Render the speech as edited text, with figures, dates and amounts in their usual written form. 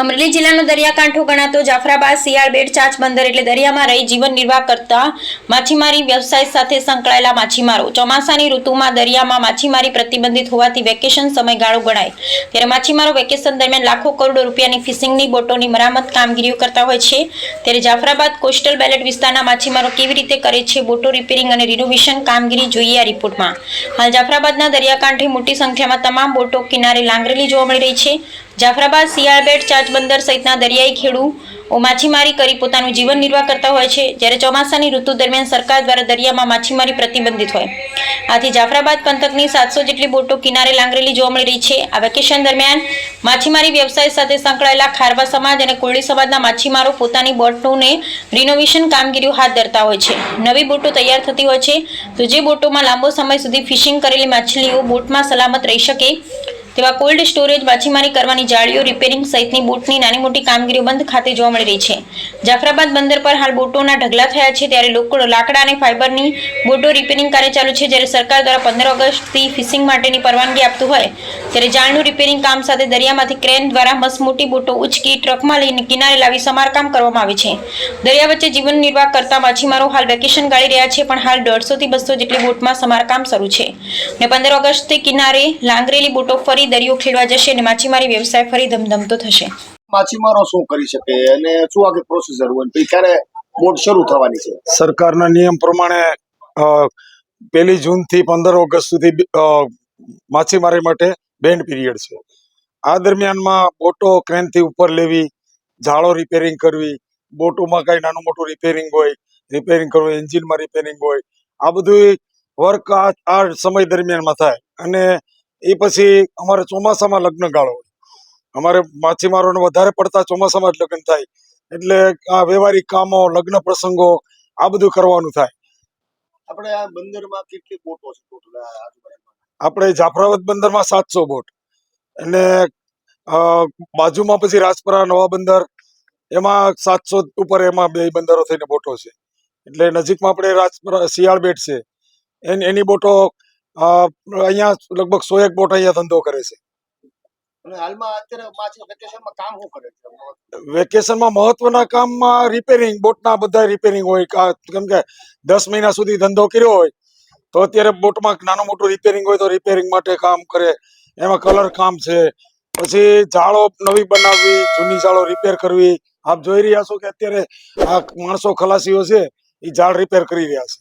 અમરેલી જિલ્લાનો દરિયાકાંઠો ગણાતો જાફરાબાદ શિયાળબેટ ચાંચ બંદર એટલે દરિયામાં રહી જીવન નિર્વાહ કરતા માછીમારી વ્યવસાય સાથે સંકળાયેલા માછીમારો ચોમાસાની ઋતુમાં દરિયામાં માછીમારી પ્રતિબંધિત હોવાથી વેકેશન સમયગાળો ગણાય ત્યારે માછીમારો વેકેશન દરમિયાન લાખો કરોડો રૂપિયાની ફિશિંગની બોટોની મરામત કામગીરીઓ કરતા હોય છે ત્યારે જાફરાબાદ કોસ્ટલ બેલેટ વિસ્તારના માછીમારો કેવી રીતે કરે છે બોટો રિપેરિંગ અને રિનોવેશન કામગીરી જોઈએ આ રિપોર્ટમાં। હાલ જાફરાબાદના દરિયાકાંઠે મોટી સંખ્યામાં તમામ બોટો કિનારે લાંગરેલી જોવા મળી રહી છે। જાફરાબાદ શિયાળબેટ ચાંચ બંદર સહિતના દરિયાઈ ખેડૂતો માછીમારી કરી પોતાનું જીવન નિર્વાહ કરતા હોય છે જ્યારે ચોમાસાની ઋતુ દરમિયાન સરકાર દ્વારા દરિયામાં માછીમારી પ્રતિબંધિત હોય આથી જાફરાબાદ પંથકની 700 જેટલી બોટો કિનારે લાંગરેલી જોવા મળી રહી છે। આ વેકેશન દરમિયાન માછીમારી વ્યવસાય સાથે સંકળાયેલા ખારવા સમાજ અને કોળી સમાજના માછીમારો પોતાની બોટોને રિનોવેશન કામગીરીઓ હાથ ધરતા હોય છે। નવી બોટો તૈયાર થતી હોય છે તો જે બોટોમાં લાંબો સમય સુધી ફિશિંગ કરેલી માછલીઓ બોટમાં સલામત રહી શકે તેવા કોલ્ડ સ્ટોરેજ માછીમારી કરવાની જાળીઓ રિપેરિંગ સહિતની બોટની નાની મોટી કામગીરીઓ બંધ ખાતે જોવા મળી રહી છે। જાફરાબાદ બંદર પર હાલ બોટોના ઢગલા થયા છે ત્યારે લોકો લાકડા અને ફાઇબરની બોટો રિપેરિંગ કાર્ય ચાલુ છે જ્યારે સરકાર દ્વારા 15 ઓગસ્ટથી ફિશિંગ માટેની પરવાનગી આપતું હોય ત્યારે જાળનું રિપેરિંગ કામ સાથે દરિયામાંથી ક્રેન દ્વારા મસમોટી બોટો ઉચકી ટ્રકમાં લઈને કિનારે લાવી સમારકામ કરવામાં આવે છે। દરિયા વચ્ચે જીવન નિર્વાહ કરતા માછીમારો હાલ વેકેશન ગાળી રહ્યા છે પણ હાલ 150 થી 200 જેટલી બોટમાં સમારકામ શરૂ છે અને 15 ઓગસ્ટથી કિનારે લાંગરેલી બોટો ફરી દરિયો ખેડવા જશે અને માછીમારી વ્યવસાય ફરી ધમધમતો થશે। માછીમારો શું કરી શકે અને શું આગળ પ્રોસીજર હોય પછી ક્યારે બોટ શરૂ થવાની છે? સરકારના નિયમ પ્રમાણે 1 જૂનથી 15 ઓગસ્ટ સુધી માછીમારી માટે બેન્ડ પીરિયડ છે। આ દરમિયાનમાં બોટો ક્રેનથી ઉપર લેવી, જાળો રિપેરિંગ કરવી, બોટોમાં કઈ નાનું મોટું રિપેરિંગ હોય રિપેરિંગ કરવું, એન્જિનમાં રિપેરિંગ હોય, આ બધું વર્ક આ સમય દરમિયાનમાં થાય અને એ પછી અમારે ચોમાસામાં લગ્ન ગાળો હોય, અમારે માછીમારોને વધારે પડતા ચોમાસામાં જ લગ્ન થાય એટલે આ વ્યવહારિક કામો, લગ્ન પ્રસંગો આ બધું કરવાનું થાય। આપણે આ બંદરમાં કેટલી બોટો છે ટોટલ આજુબાજુમાં? આપણે જાફરાબાદ બંદરમાં 700 બોટ અને બાજુમાં પછી રાજપરા નવા બંદર એમાં 700 ઉપર, એમાં 2 બંદરો થઈને બોટો છે એટલે નજીકમાં આપણે રાજપરા શિયાળબેટ છે એની બોટો અહીંયા લગભગ 101 બોટ અહીંયા ધંધો કરે છે। અને હાલમાં અત્યારે માછી વેકેશનમાં કામ શું કરે છે? વેકેશનમાં મહત્વના કામમાં રિપેરિંગ, બોટના બધા રિપેરિંગ હોય કેમ કે 10 મહિના સુધી ધંધો કર્યો હોય તો અત્યારે બોટમાં નાનું મોટું રિપેરિંગ હોય તો રિપેરિંગ માટે કામ કરે, એમાં કલર કામ છે, પછી જાળો નવી બનાવવી, જૂની જાળો રિપેર કરવી। આપ જોઈ રહ્યા છો કે અત્યારે આ માણસો ખલાસીઓ છે એ જાળ રિપેર કરી રહ્યા છે।